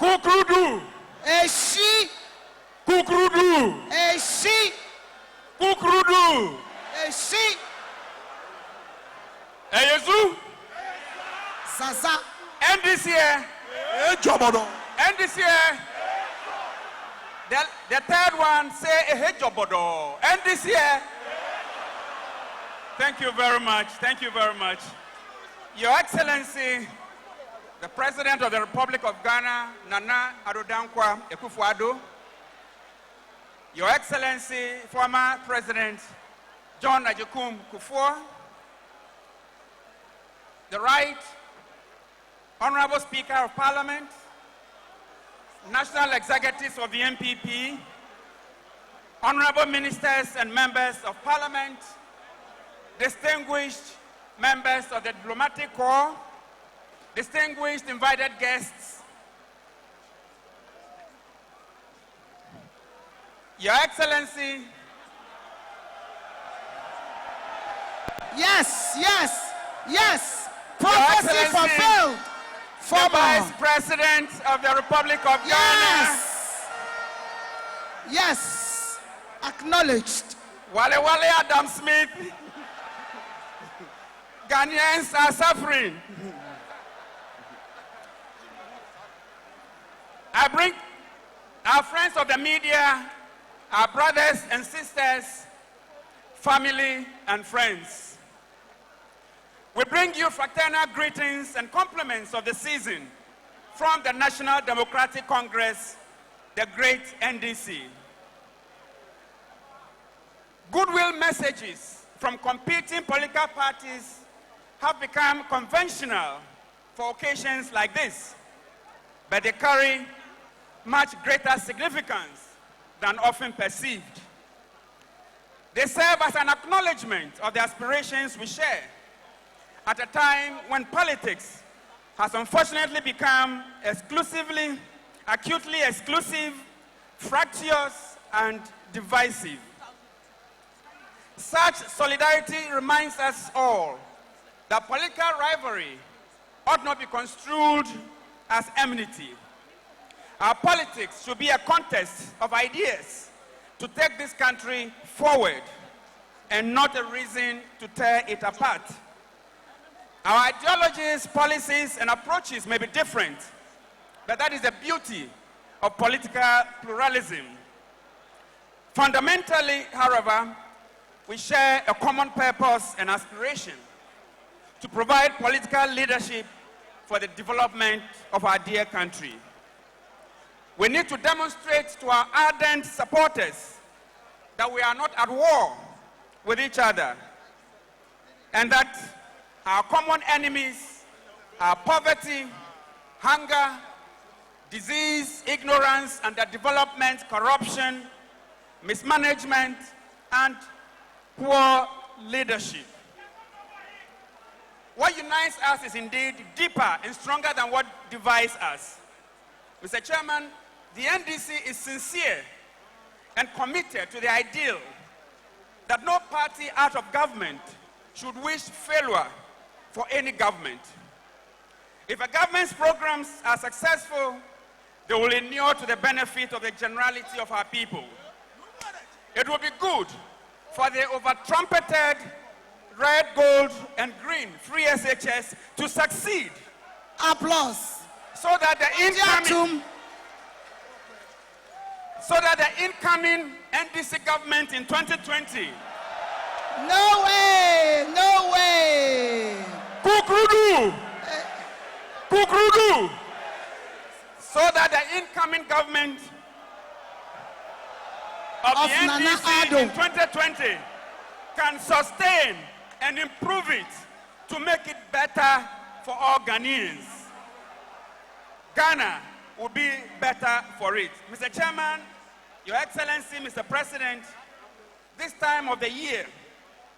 Kukrudu. Eshi. Kukrudu. Eshi. Kukrudu. Eshi. Eyezu. Zaza. NDC. NDC. The third one say Ehejobodo. NDC. Thank you very much. Thank you very much. Your Excellency, the President of the Republic of Ghana, Nana Addo Akufo-Addo. Your Excellency, former President John Agyekum Kufuor. The Right Honorable Speaker of Parliament, National Executives of the NPP, Honorable Ministers and Members of Parliament, distinguished members of the Diplomatic Corps, distinguished invited guests, Your Excellency. Yes. Prophecy fulfilled. The Vice President of the Republic of Ghana. Yes. Acknowledged. Wale Adam Smith. Ghanaians are suffering. I bring our friends of the media, our brothers and sisters, family and friends. We bring you fraternal greetings and compliments of the season from the National Democratic Congress, the great NDC. Goodwill messages from competing political parties have become conventional for occasions like this, but they carry much greater significance than often perceived. They serve as an acknowledgement of the aspirations we share at a time when politics has unfortunately become acutely exclusive, fractious, and divisive. Such solidarity reminds us all that political rivalry ought not be construed as enmity. Our politics should be a contest of ideas to take this country forward and not a reason to tear it apart. Our ideologies, policies, and approaches may be different, but that is the beauty of political pluralism. Fundamentally, however, we share a common purpose and aspiration to provide political leadership for the development of our dear country. We need to demonstrate to our ardent supporters that we are not at war with each other, and that our common enemies are poverty, hunger, disease, ignorance, underdevelopment, corruption, mismanagement, and poor leadership. What unites us is indeed deeper and stronger than what divides us. Mr. Chairman, the NDC is sincere and committed to the ideal that no party out of government should wish failure for any government. If a government's programs are successful, they will inure to the benefit of the generality of our people. It will be good for the over-trumpeted red, gold, and green free SHS to succeed. Applause. So that the incoming NDC government in 2020. No way. Kukrudu. So that the incoming government of the NDC in 2020 can sustain and improve it to make it better for all Ghanaians. Ghana will be better for it. Mr. Chairman, Your Excellency, Mr. President, this time of the year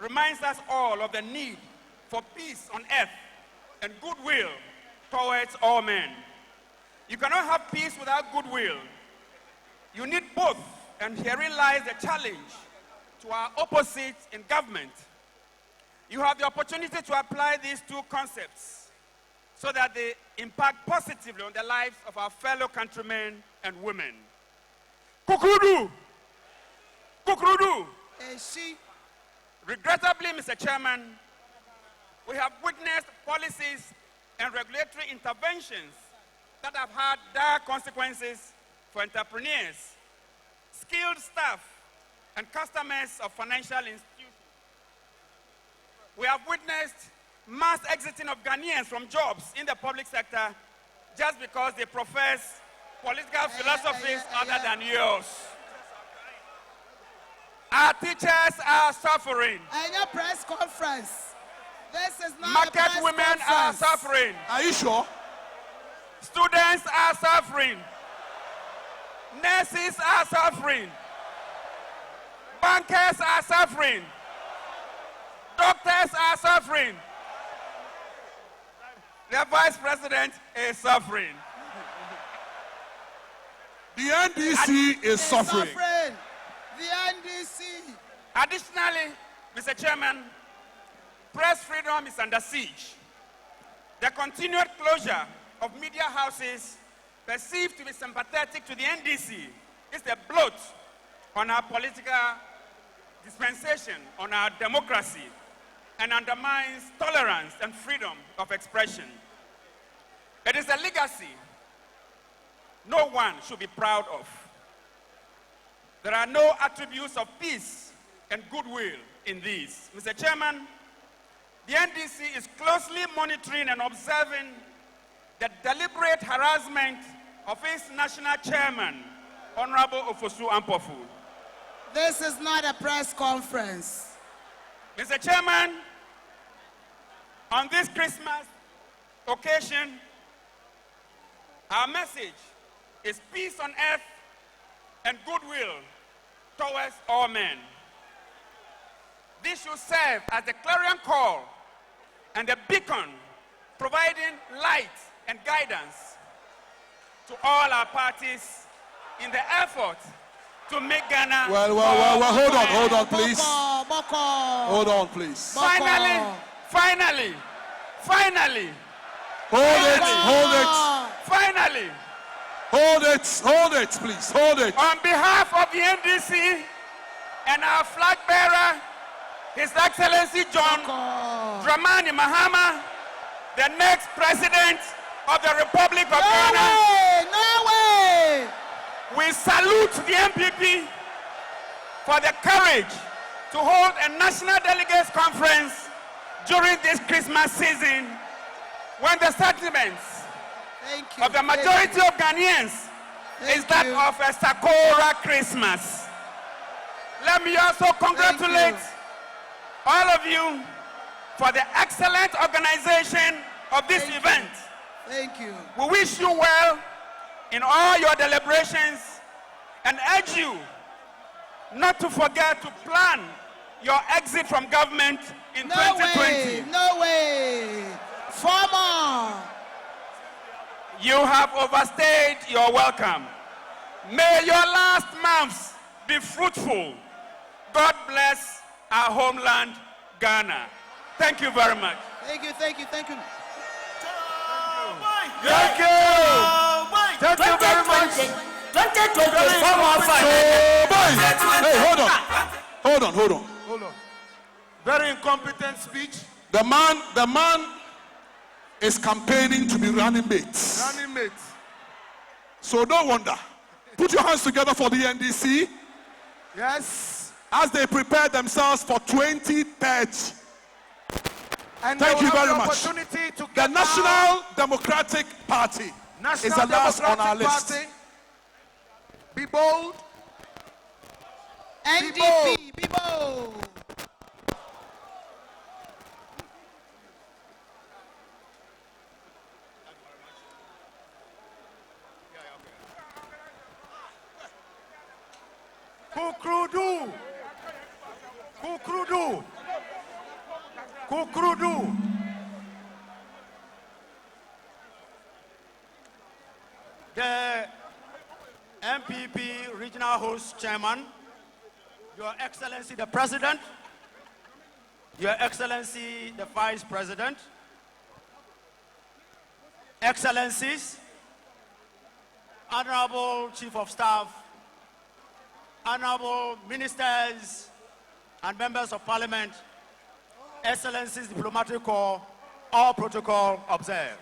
reminds us all of the need for peace on earth and goodwill towards all men. You cannot have peace without goodwill. You need both, and herein lies the challenge to our opposites in government. You have the opportunity to apply these two concepts so that they impact positively on the lives of our fellow countrymen and women. Kukrudu! Kukrudu! Regrettably, Mr. Chairman, we have witnessed policies and regulatory interventions that have had dire consequences for entrepreneurs, skilled staff, and customers of financial institutions. We have witnessed mass exiting of Ghanaians from jobs in the public sector just because they profess political philosophies other than yours. Our teachers are suffering. A press conference. This is not Market a press women conference. are suffering. Are you sure? Students are suffering. Nurses are suffering. Bankers are suffering. Doctors are suffering. The vice president is suffering. The NDC is suffering. The NDC. Additionally, Mr. Chairman, press freedom is under siege. The continued closure of media houses perceived to be sympathetic to the NDC is a blot on our political dispensation, on our democracy, and undermines tolerance and freedom of expression. It is a legacy no one should be proud of. There are no attributes of peace and goodwill in these. Mr. Chairman, the NDC is closely monitoring and observing the deliberate harassment of its national chairman, Honorable Ofosu Ampofu. This is not a press conference. Mr. Chairman, on this Christmas occasion, our message is peace on earth and goodwill towards all men. This should serve as the clarion call and the beacon providing light and guidance to all our parties in the effort to make Ghana. Well, hold on, please. Hold on, please. Finally. Hold it, please. Hold it. On behalf of the NDC and our flag bearer, His Excellency John Dramani Mahama, the next president of the Republic of Ghana. No way! We salute the NPP for the courage to hold a national delegates conference during this Christmas season when the sentiments of the majority of Ghanaians is that of a Sakura Christmas. Let me also congratulate all of you for the excellent organization of this event. Thank you. We wish you well in all your deliberations and urge you not to forget to plan your exit from government in 2020. No way. Former. You have overstayed your welcome. May your last months be fruitful. God bless our homeland, Ghana. Thank you very much. Thank you. Thank you very much. Hold on. Very incompetent speech. The man is campaigning to be running mate. So no wonder. Put your hands together for the NDC. Yes. As they prepare themselves for 2030. And Thank you very much. The National Democratic Party is the last on our list. Be bold. NDP, be bold. Kukrudu. The NPP Regional Host Chairman, Your Excellency the President, Your Excellency the Vice President, Excellencies, Honorable Chief of Staff, Honorable Ministers and Members of Parliament, Excellencies, Diplomatic Corps, all protocol observed.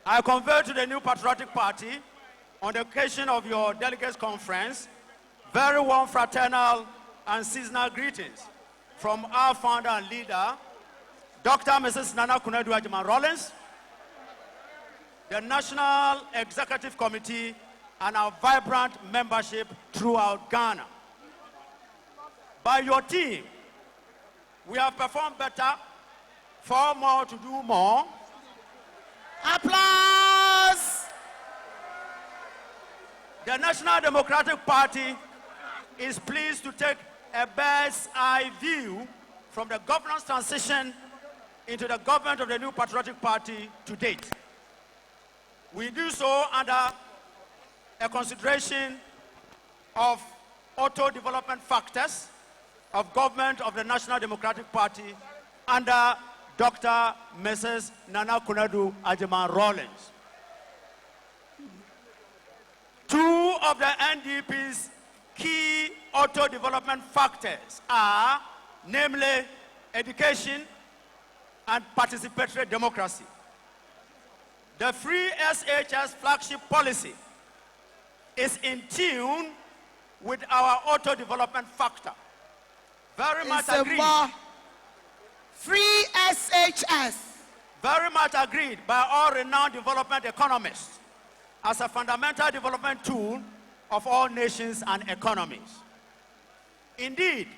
I convey to the new patriotic party, on the occasion of your delegates conference, very warm fraternal and seasonal greetings from our founder and leader, Dr. Mrs. Nana Kunadu Agyemang-Rawlings, the National Executive Committee, and our vibrant membership throughout Ghana. By your team, we have performed better, far more to do more. Applause! The National Democratic Party is pleased to take a bird's eye view from the governance transition into the government of the new patriotic party to date. We do so under a consideration of auto-development factors of government of the National Democratic Party under Dr. Mrs. Nana Kunadu Agyemang-Rawlings. Two of the NDP's key auto-development factors are, namely, education and participatory democracy. The Free SHS flagship policy is in tune with our auto-development factor. Very much agreed. Free SHS. Very much agreed by all renowned development economists as a fundamental development tool of all nations and economies. Indeed,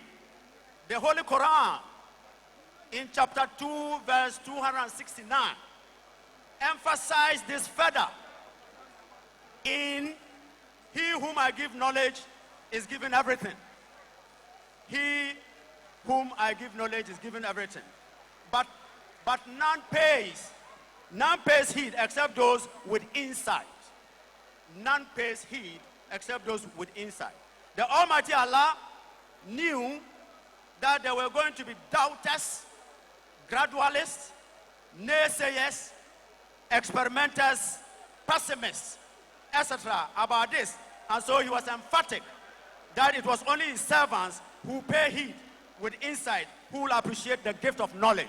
the Holy Quran in chapter 2, verse 269, emphasized this further in he whom I give knowledge is given everything. He whom I give knowledge is given everything. But none pays heed except those with insight. None pays heed except those with insight. The Almighty Allah knew that there were going to be doubters, gradualists, naysayers, experimenters, pessimists, etc. about this. And so he was emphatic that it was only his servants who pay heed with insight who will appreciate the gift of knowledge.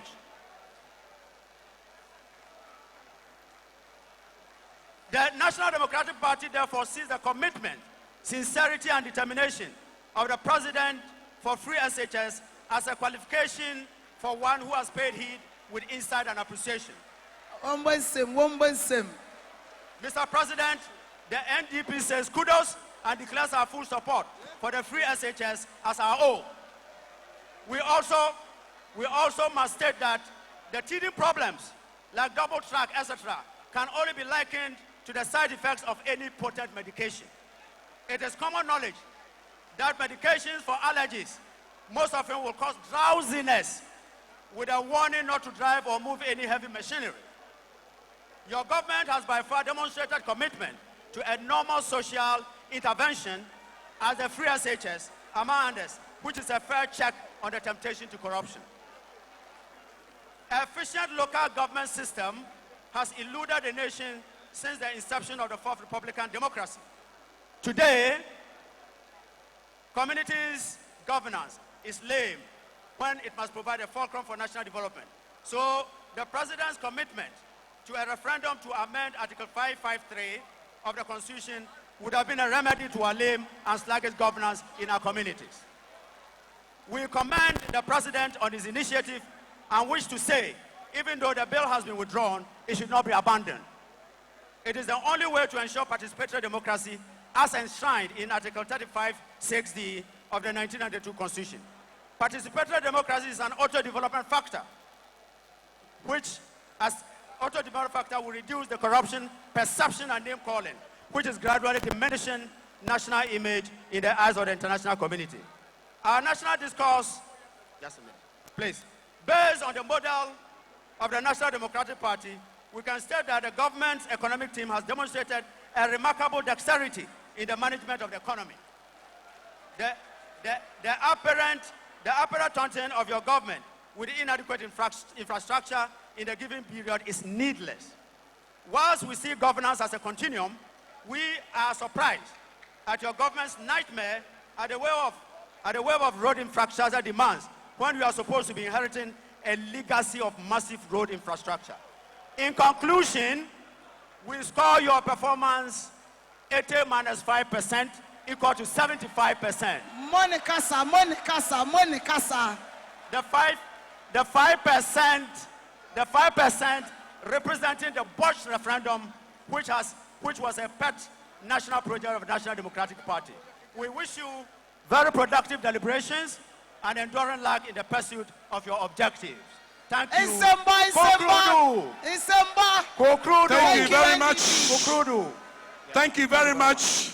The National Democratic Party therefore sees the commitment, sincerity and determination of the President for Free SHS as a qualification for one who has paid heed with insight and appreciation. Mr. President, the NDP says kudos and declares our full support for the Free SHS as our own. We also must state that the teething problems like double track, etc., can only be likened to the side effects of any potent medication. It is common knowledge that medications for allergies, most often will cause drowsiness with a warning not to drive or move any heavy machinery. Your government has by far demonstrated commitment to a normal social intervention as the Free SHS, among others, which is a fair check on the temptation to corruption. An efficient local government system has eluded the nation since the inception of the Fourth Republican democracy. Today, communities' governance is lame when it must provide a fulcrum for national development. So the President's commitment to a referendum to amend Article 553 of the Constitution would have been a remedy to our lame and sluggish governance in our communities. We commend the President on his initiative and wish to say, even though the bill has been withdrawn, it should not be abandoned. It is the only way to ensure participatory democracy as enshrined in Article 35(6)(d) of the 1992 Constitution. Participatory democracy is an auto-development factor, which, as auto-development factor, will reduce the corruption, perception, and name-calling, which is gradually diminishing national image in the eyes of the international community. Our national discourse, just a minute, please, based on the model of the National Democratic Party, we can state that the government's economic team has demonstrated a remarkable dexterity in the management of the economy. The apparent taunting of your government with inadequate infrastructure in a given period is needless. Whilst we see governance as a continuum, we are surprised at your government's nightmare at the wave of road infrastructure demands when we are supposed to be inheriting a legacy of massive road infrastructure. In conclusion, we score your performance 80 minus 5% equal to 75%. Monica, The 5% representing the Bosch referendum, which was a pet national project of the National Democratic Party. We wish you very productive deliberations and enduring luck in the pursuit of your objectives. Thank you. Isemba. Thank you very much. Thank you very much.